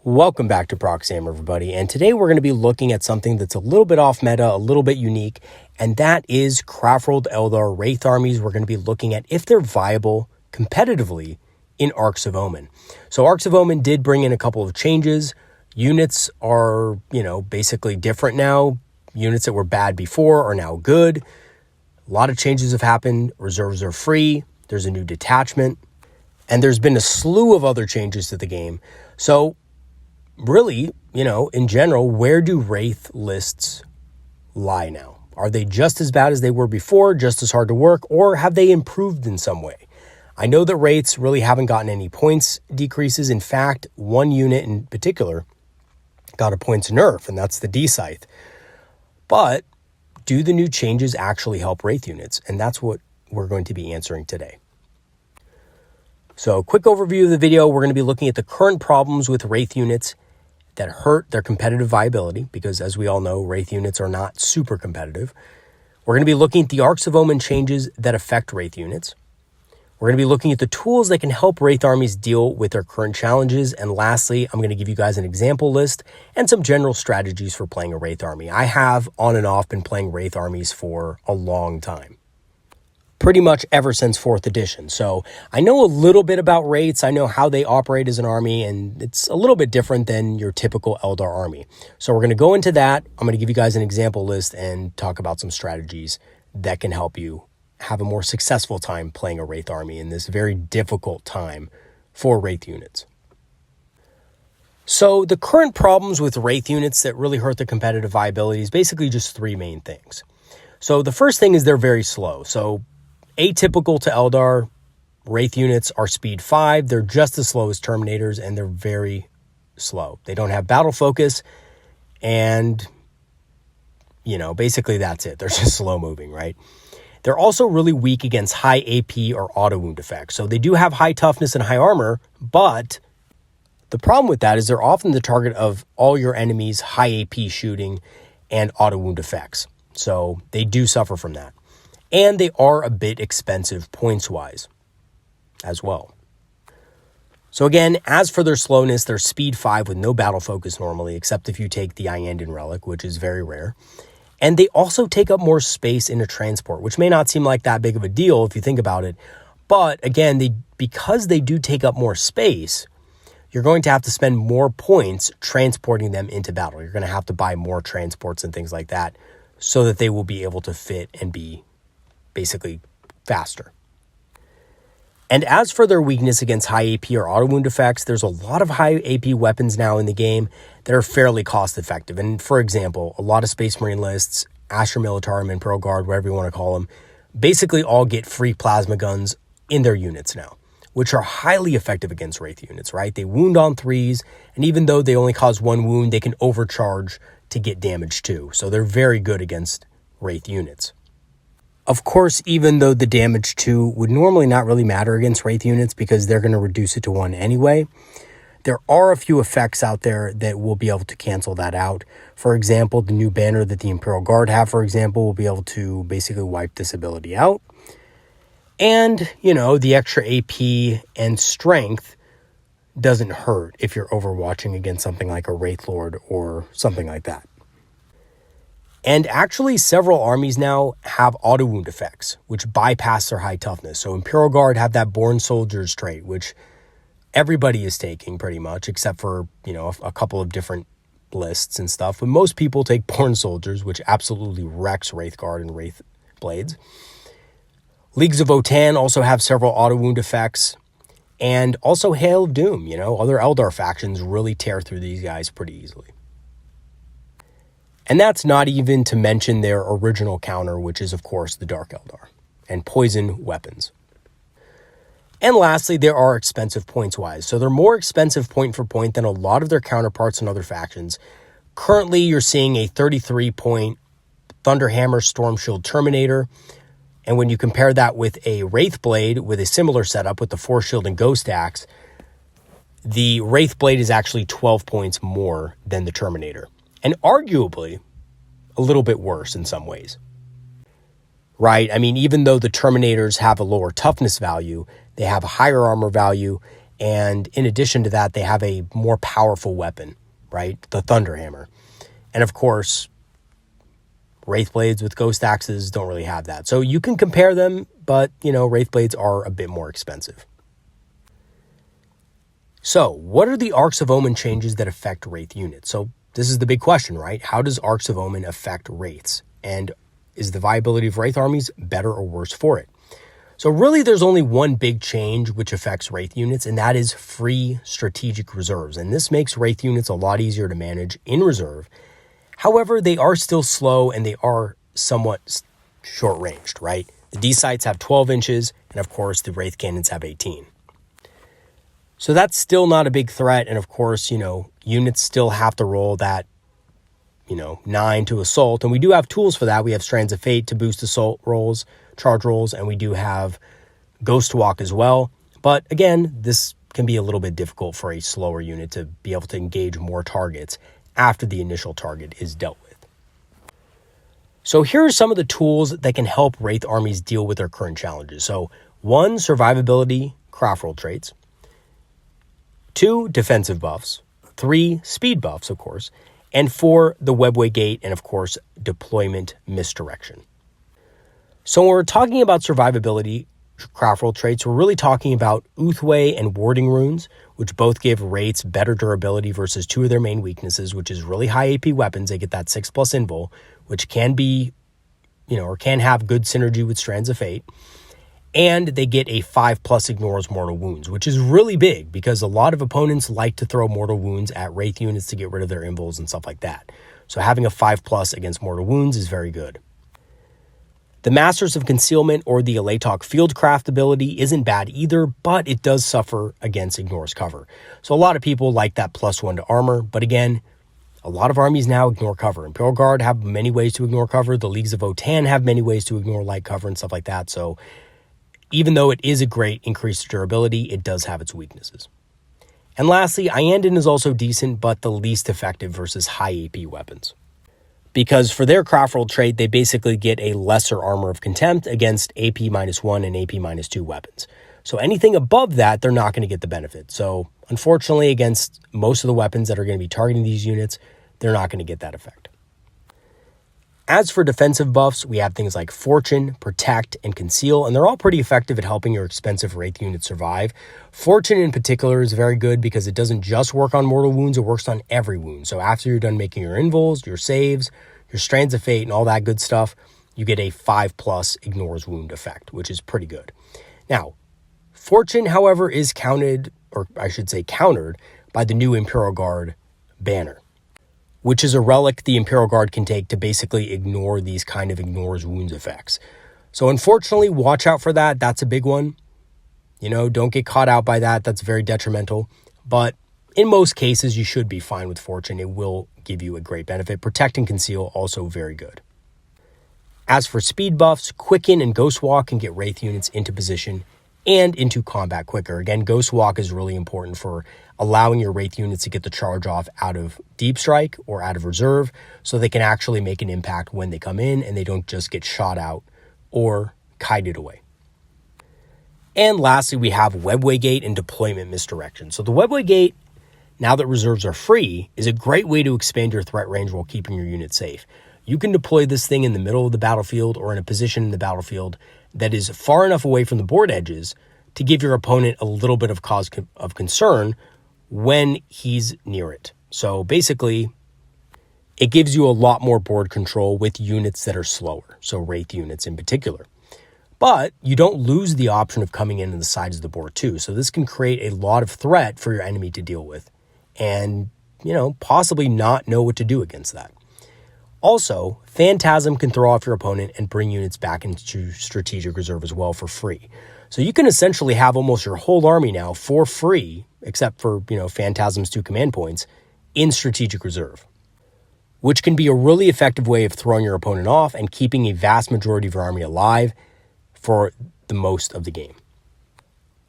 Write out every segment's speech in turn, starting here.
Welcome back to Proxam, everybody, and today we're going to be looking at something that's a little bit off meta, a little bit unique, and that is Craftworld Eldar Wraith armies. We're going to be looking at if they're viable competitively in Arks of Omen. So Arks of Omen did bring in a couple of changes. Units are, basically different now. Units that were bad before are now good. A lot of changes have happened. Reserves are free. There's a new detachment, and there's been a slew of other changes to the game. So really, in general, where do Wraith lists lie now? Are they just as bad as they were before, just as hard to work, or have they improved in some way? I know that Wraiths really haven't gotten any points decreases. In fact, one unit in particular got a points nerf, and that's the D-Scythe. But do the new changes actually help Wraith units? And that's what we're going to be answering today. So, quick overview of the video. We're going to be looking at the current problems with Wraith units that hurt their competitive viability, because as we all know, Wraith units are not super competitive. We're going to be looking at the Arks of Omen changes that affect Wraith units. We're going to be looking at the tools that can help Wraith armies deal with their current challenges. And lastly, I'm going to give you guys an example list and some general strategies for playing a Wraith army. I have on and off been playing Wraith armies for a long time, pretty much ever since 4th edition. So I know a little bit about Wraiths. I know how they operate as an army, and it's a little bit different than your typical Eldar army. So we're going to go into that. I'm going to give you guys an example list and talk about some strategies that can help you have a more successful time playing a Wraith army in this very difficult time for Wraith units. So the current problems with Wraith units that really hurt the competitive viability is basically just three main things. So the first thing is they're very slow. So atypical to Eldar, Wraith units are speed 5. They're just as slow as Terminators, and they're very slow. They don't have battle focus, and, basically that's it. They're just slow moving, right? They're also really weak against high AP or auto wound effects. So they do have high toughness and high armor, but the problem with that is they're often the target of all your enemies' high AP shooting and auto wound effects. So they do suffer from that. And they are a bit expensive points-wise as well. So again, as for their slowness, they're speed 5 with no battle focus normally, except if you take the Iandin Relic, which is very rare. And they also take up more space in a transport, which may not seem like that big of a deal if you think about it. But again, because they do take up more space, you're going to have to spend more points transporting them into battle. You're going to have to buy more transports and things like that so that they will be able to fit and be basically faster. And as for their weakness against high AP or auto wound effects, there's a lot of high AP weapons now in the game that are fairly cost effective. And for example, a lot of Space Marine lists, Asher Militarum, Imperial Guard, whatever you want to call them, basically all get free plasma guns in their units now, which are highly effective against Wraith units, right? They wound on 3s, and even though they only cause 1 wound, they can overcharge to get damage too. So they're very good against Wraith units. Of course, even though the damage 2 would normally not really matter against Wraith units because they're going to reduce it to 1 anyway, there are a few effects out there that will be able to cancel that out. For example, the new banner that the Imperial Guard have, for example, will be able to basically wipe this ability out. And, the extra AP and strength doesn't hurt if you're overwatching against something like a Wraith Lord or something like that. And actually, several armies now have auto wound effects, which bypass their high toughness. So Imperial Guard have that Born Soldiers trait, which everybody is taking pretty much, except for, a couple of different lists and stuff. But most people take Born Soldiers, which absolutely wrecks Wraith Guard and Wraith Blades. Leagues of Votann also have several auto wound effects. And also Hail of Doom, other Eldar factions really tear through these guys pretty easily. And that's not even to mention their original counter, which is, of course, the Dark Eldar and poison weapons. And lastly, there are expensive points-wise. So they're more expensive point for point than a lot of their counterparts in other factions. Currently, you're seeing a 33-point Thunderhammer Storm Shield Terminator. And when you compare that with a Wraith Blade with a similar setup with the Force Shield and Ghost Axe, the Wraith Blade is actually 12 points more than the Terminator. And arguably a little bit worse in some ways, right? I mean, even though the Terminators have a lower toughness value, they have a higher armor value, And in addition to that, they have a more powerful weapon, right? The Thunderhammer. And of course, Wraith Blades with Ghost Axes don't really have that. So you can compare them, but, Wraith Blades are a bit more expensive. So what are the Arks of Omen changes that affect Wraith units? So this is the big question, right? How does Arks of Omen affect Wraiths? And is the viability of Wraith armies better or worse for it? So really, there's only one big change which affects Wraith units, and that is free strategic reserves. And this makes Wraith units a lot easier to manage in reserve. However, they are still slow and they are somewhat short-ranged, right? The D-sights have 12 inches, and of course, the Wraith cannons have 18. So that's still not a big threat, and of course, units still have to roll that, 9 to assault, and we do have tools for that. We have Strands of Fate to boost assault rolls, charge rolls, and we do have Ghost Walk as well. But again, this can be a little bit difficult for a slower unit to be able to engage more targets after the initial target is dealt with. So here are some of the tools that can help Wraith armies deal with their current challenges. So 1, survivability, Craftworld traits. 2, defensive buffs. 3, speed buffs, of course. And 4, the webway gate, and of course, deployment misdirection. So when we're talking about survivability Craftworld traits, we're really talking about Uthway and Warding Runes, which both give Wraiths better durability versus 2 of their main weaknesses, which is really high AP weapons. They get that 6+ invul, which can be, or can have good synergy with Strands of Fate. And they get a 5+ ignores mortal wounds, which is really big because a lot of opponents like to throw mortal wounds at Wraith units to get rid of their invuls and stuff like that. So having a 5+ against mortal wounds is very good. The Masters of Concealment or the Alatok Fieldcraft ability isn't bad either, but it does suffer against ignores cover. So a lot of people like that +1 to armor, but again, a lot of armies now ignore cover. Imperial Guard have many ways to ignore cover. The Leagues of Votann have many ways to ignore light cover and stuff like that. So even though it is a great increased durability, it does have its weaknesses. And lastly, Iandin is also decent, but the least effective versus high AP weapons. Because for their Craftworld trait, they basically get a lesser Armor of Contempt against AP -1 and AP -2 weapons. So anything above that, they're not going to get the benefit. So unfortunately, against most of the weapons that are going to be targeting these units, they're not going to get that effect. As for defensive buffs, we have things like Fortune, Protect, and Conceal, and they're all pretty effective at helping your expensive Wraith units survive. Fortune in particular is very good because it doesn't just work on mortal wounds, it works on every wound. So after you're done making your invuls, your saves, your Strands of Fate, and all that good stuff, you get a 5+ ignores wound effect, which is pretty good. Now, Fortune, however, is countered by the new Imperial Guard banner, which is a relic the Imperial Guard can take to basically ignore these kind of ignores wounds effects. So unfortunately, watch out for that. That's a big one. Don't get caught out by that. That's very detrimental. But in most cases, you should be fine with Fortune. It will give you a great benefit. Protect and Conceal, also very good. As for speed buffs, Quicken and Ghost Walk can get Wraith units into position and into combat quicker. Again, Ghost Walk is really important for allowing your Wraith units to get the charge off out of Deep Strike or out of reserve so they can actually make an impact when they come in and they don't just get shot out or kited away. And lastly, we have Webway Gate and Deployment Misdirection. So the Webway Gate, now that reserves are free, is a great way to expand your threat range while keeping your unit safe. You can deploy this thing in the middle of the battlefield or in a position in the battlefield that is far enough away from the board edges to give your opponent a little bit of cause of concern when he's near it. So basically, it gives you a lot more board control with units that are slower, so Wraith units in particular. But you don't lose the option of coming in on the sides of the board too, so this can create a lot of threat for your enemy to deal with and, possibly not know what to do against that. Also, Phantasm can throw off your opponent and bring units back into strategic reserve as well for free. So you can essentially have almost your whole army now for free, except for, Phantasm's 2 command points, in strategic reserve, which can be a really effective way of throwing your opponent off and keeping a vast majority of your army alive for the most of the game.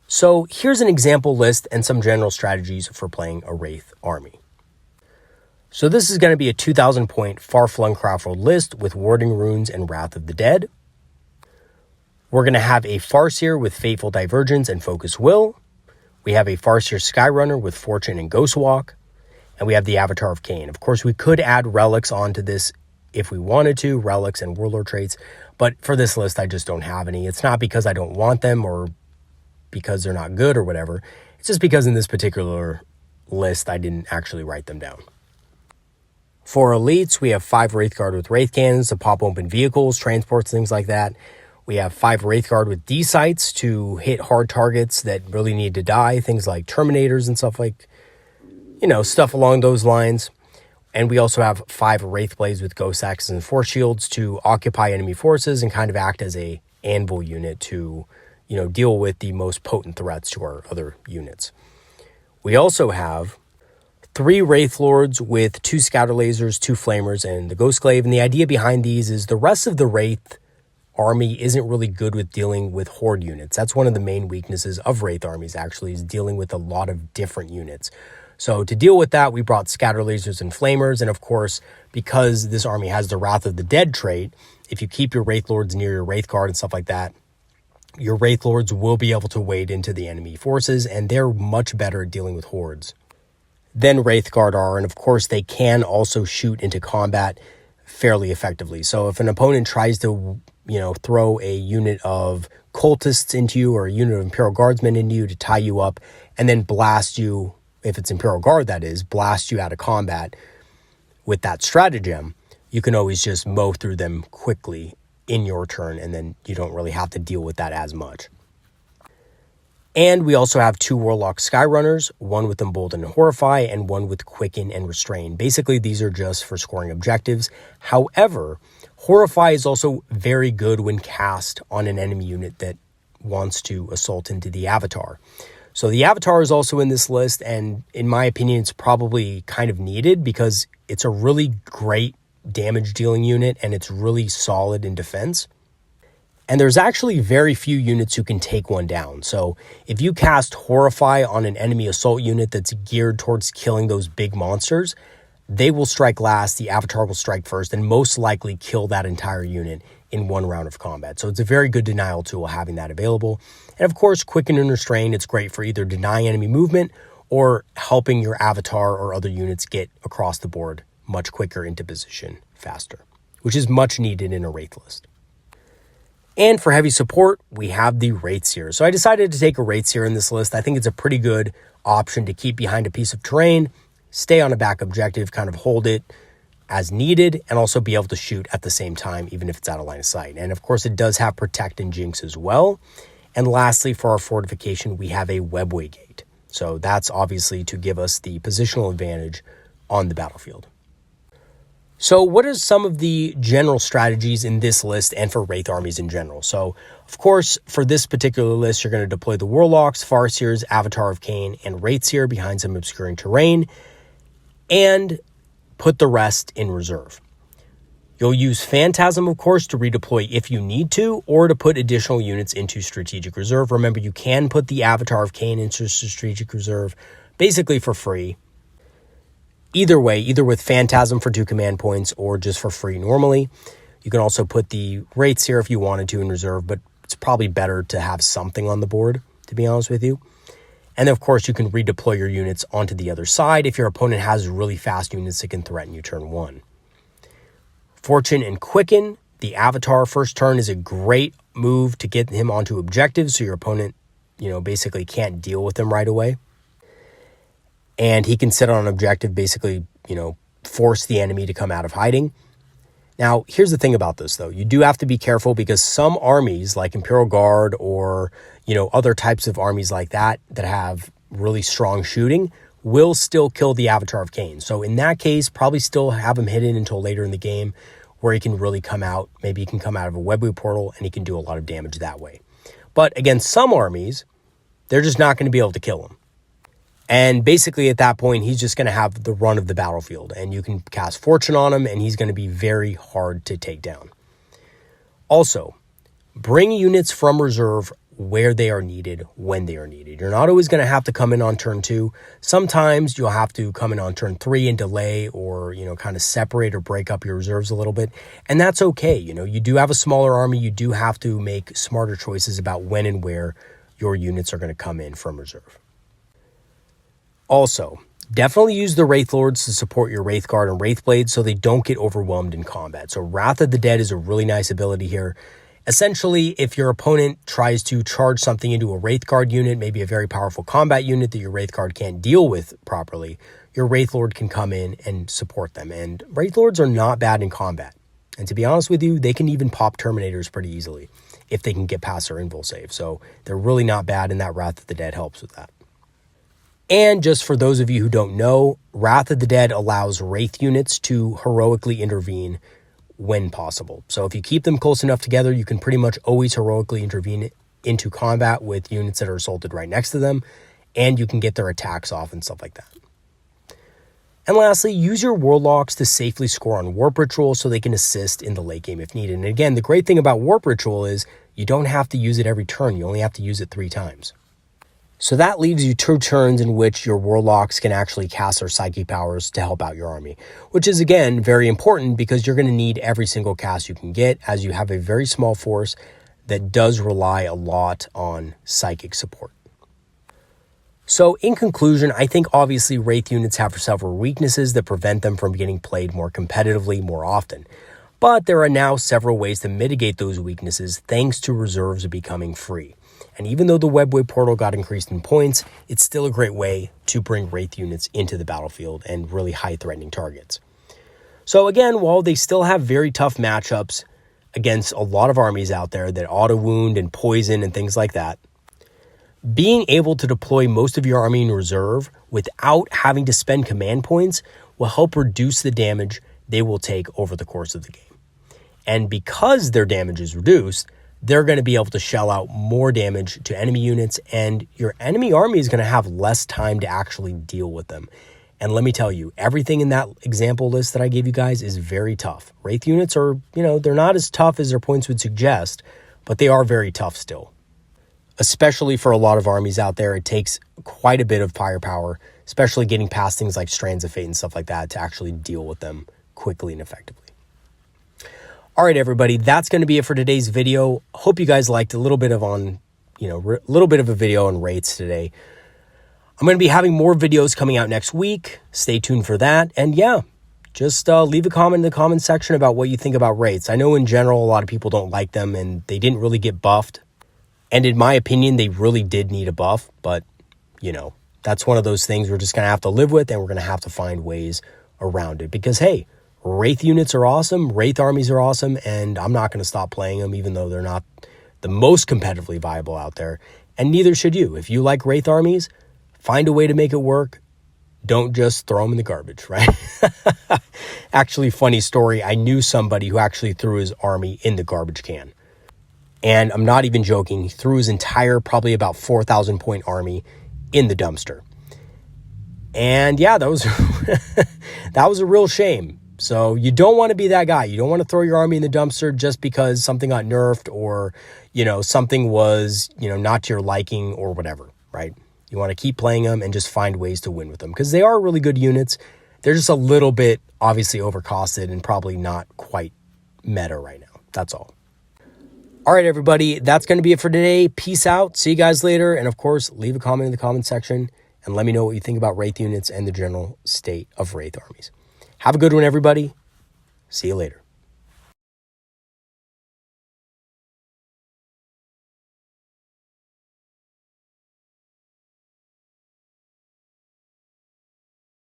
So here's an example list and some general strategies for playing a Wraith army. So this is going to be a 2,000 point far-flung Craftworld list with Warding Runes and Wrath of the Dead. We're going to have a Farseer with Fateful Divergence and Focus Will. We have a Farseer Skyrunner with Fortune and Ghostwalk. And we have the Avatar of Cain. Of course, we could add relics onto this if we wanted to, relics and warlord traits. But for this list, I just don't have any. It's not because I don't want them or because they're not good or whatever. It's just because in this particular list, I didn't actually write them down. For elites, we have 5 Wraithguard with Wraith Cannons to pop open vehicles, transports, things like that. We have 5 Wraithguard with D-Sights to hit hard targets that really need to die, things like Terminators and stuff like, stuff along those lines. And we also have 5 Wraith Blades with Ghost Axes and Force Shields to occupy enemy forces and kind of act as a anvil unit to, deal with the most potent threats to our other units. We also have 3 Wraith Lords with 2 Scatter Lasers, 2 Flamers, and the Ghost Glaive. And the idea behind these is the rest of the Wraith army isn't really good with dealing with horde units. That's one of the main weaknesses of Wraith armies, actually, is dealing with a lot of different units. So to deal with that, we brought Scatter Lasers and Flamers. And of course, because this army has the Wrath of the Dead trait, if you keep your Wraith Lords near your Wraith Guard and stuff like that, your Wraith Lords will be able to wade into the enemy forces, and they're much better at dealing with hordes than Wraith Guard are. And of course, they can also shoot into combat fairly effectively. So if an opponent tries to, throw a unit of cultists into you or a unit of Imperial Guardsmen into you to tie you up and then blast you, if it's Imperial Guard, that is, blast you out of combat with that stratagem, you can always just mow through them quickly in your turn, and then you don't really have to deal with that as much. And we also have 2 Warlock Skyrunners, one with Embolden and Horrify, and one with Quicken and Restrain. Basically, these are just for scoring objectives. However, Horrify is also very good when cast on an enemy unit that wants to assault into the Avatar. So the Avatar is also in this list, and in my opinion, it's probably kind of needed because it's a really great damage dealing unit and it's really solid in defense. And there's actually very few units who can take one down. So if you cast Horrify on an enemy assault unit that's geared towards killing those big monsters, they will strike last, the Avatar will strike first, and most likely kill that entire unit in one round of combat. So it's a very good denial tool having that available. And of course, Quicken and Restrain, it's great for either denying enemy movement or helping your Avatar or other units get across the board much quicker into position faster, which is much needed in a Wraith list. And for heavy support, we have the Wraithseer. So I decided to take a Wraithseer in this list. I think it's a pretty good option to keep behind a piece of terrain, stay on a back objective, kind of hold it as needed, and also be able to shoot at the same time, even if it's out of line of sight. And of course, it does have Protect and Jinx as well. And lastly, for our fortification, we have a Webway Gate. So that's obviously to give us the positional advantage on the battlefield. So what are some of the general strategies in this list and for Wraith armies in general? So, of course, for this particular list, you're going to deploy the Warlocks, Farseers, Avatar of Cain, and Wraithseer behind some obscuring terrain, and put the rest in reserve. You'll use Phantasm, of course, to redeploy if you need to, or to put additional units into strategic reserve. Remember, you can put the Avatar of Cain into strategic reserve, basically for free. Either way, either with Phantasm for 2 command points or just for free normally. You can also put the Wraithseer if you wanted to in reserve, but it's probably better to have something on the board, to be honest with you. And of course, you can redeploy your units onto the other side if your opponent has really fast units that can threaten you turn 1. Fortune and Quicken, the Avatar first turn is a great move to get him onto objectives so your opponent, basically can't deal with them right away. And he can sit on an objective, basically, force the enemy to come out of hiding. Now, here's the thing about this, though. You do have to be careful because some armies, like Imperial Guard or, other types of armies like that have really strong shooting, will still kill the Avatar of Cain. So in that case, probably still have him hidden until later in the game where he can really come out. Maybe he can come out of a Webway portal and he can do a lot of damage that way. But against some armies, they're just not going to be able to kill him. And basically at that point, he's just going to have the run of the battlefield and you can cast Fortune on him and he's going to be very hard to take down. Also, bring units from reserve where they are needed, when they are needed. You're not always going to have to come in on turn 2. Sometimes you'll have to come in on turn 3 and delay or, kind of separate or break up your reserves a little bit. And that's okay. You do have a smaller army. You do have to make smarter choices about when and where your units are going to come in from reserve. Also, definitely use the Wraith Lords to support your Wraith Guard and Wraith Blades so they don't get overwhelmed in combat. So Wrath of the Dead is a really nice ability here. Essentially, if your opponent tries to charge something into a Wraith Guard unit, maybe a very powerful combat unit that your Wraith Guard can't deal with properly, your Wraith Lord can come in and support them. And Wraith Lords are not bad in combat. And to be honest with you, they can even pop Terminators pretty easily if they can get past their invul save. So they're really not bad, and that Wrath of the Dead helps with that. And just for those of you who don't know, Wrath of the Dead allows Wraith units to heroically intervene when possible. So if you keep them close enough together, you can pretty much always heroically intervene into combat with units that are assaulted right next to them, and you can get their attacks off and stuff like that. And lastly, use your Warlocks to safely score on Warp Ritual so they can assist in the late game if needed. And again, the great thing about Warp Ritual is you don't have to use it every turn. You only have to use it 3 times. So that leaves you 2 turns in which your Warlocks can actually cast their Psychic powers to help out your army, which is, again, very important because you're going to need every single cast you can get, as you have a very small force that does rely a lot on Psychic support. So in conclusion, I think obviously Wraith units have several weaknesses that prevent them from getting played more competitively more often. But there are now several ways to mitigate those weaknesses thanks to reserves becoming free. And even though the Webway portal got increased in points, it's still a great way to bring Wraith units into the battlefield and really high threatening targets. So again, while they still have very tough matchups against a lot of armies out there that auto wound and poison and things like that, being able to deploy most of your army in reserve without having to spend command points will help reduce the damage they will take over the course of the game. And because their damage is reduced, they're going to be able to shell out more damage to enemy units, and your enemy army is going to have less time to actually deal with them. And let me tell you, everything in that example list that I gave you guys is very tough. Wraith units are, they're not as tough as their points would suggest, but they are very tough still. Especially for a lot of armies out there, it takes quite a bit of firepower, especially getting past things like Strands of Fate and stuff like that to actually deal with them quickly and effectively. All right, everybody, that's going to be it for today's video. Hope you guys liked a little bit of a video on Wraiths today. I'm going to be having more videos coming out next week. Stay tuned for that. And yeah, just leave a comment in the comment section about what you think about Wraiths. I know in general, a lot of people don't like them and they didn't really get buffed. And in my opinion, they really did need a buff, but that's one of those things we're just going to have to live with, and we're going to have to find ways around it because, hey, Wraith units are awesome, Wraith armies are awesome, and I'm not going to stop playing them even though they're not the most competitively viable out there, and neither should you. If you like Wraith armies, find a way to make it work. Don't just throw them in the garbage, right? Actually, funny story, I knew somebody who actually threw his army in the garbage can. And I'm not even joking, he threw his entire, probably about 4,000 point army in the dumpster. And yeah, that was that was a real shame. So you don't want to be that guy. You don't want to throw your army in the dumpster just because something got nerfed or, something was, not to your liking or whatever, right? You want to keep playing them and just find ways to win with them because they are really good units. They're just a little bit obviously overcosted and probably not quite meta right now. That's all. All right, everybody, that's going to be it for today. Peace out. See you guys later. And of course, leave a comment in the comment section and let me know what you think about Wraith units and the general state of Wraith armies. Have a good one, everybody. See you later.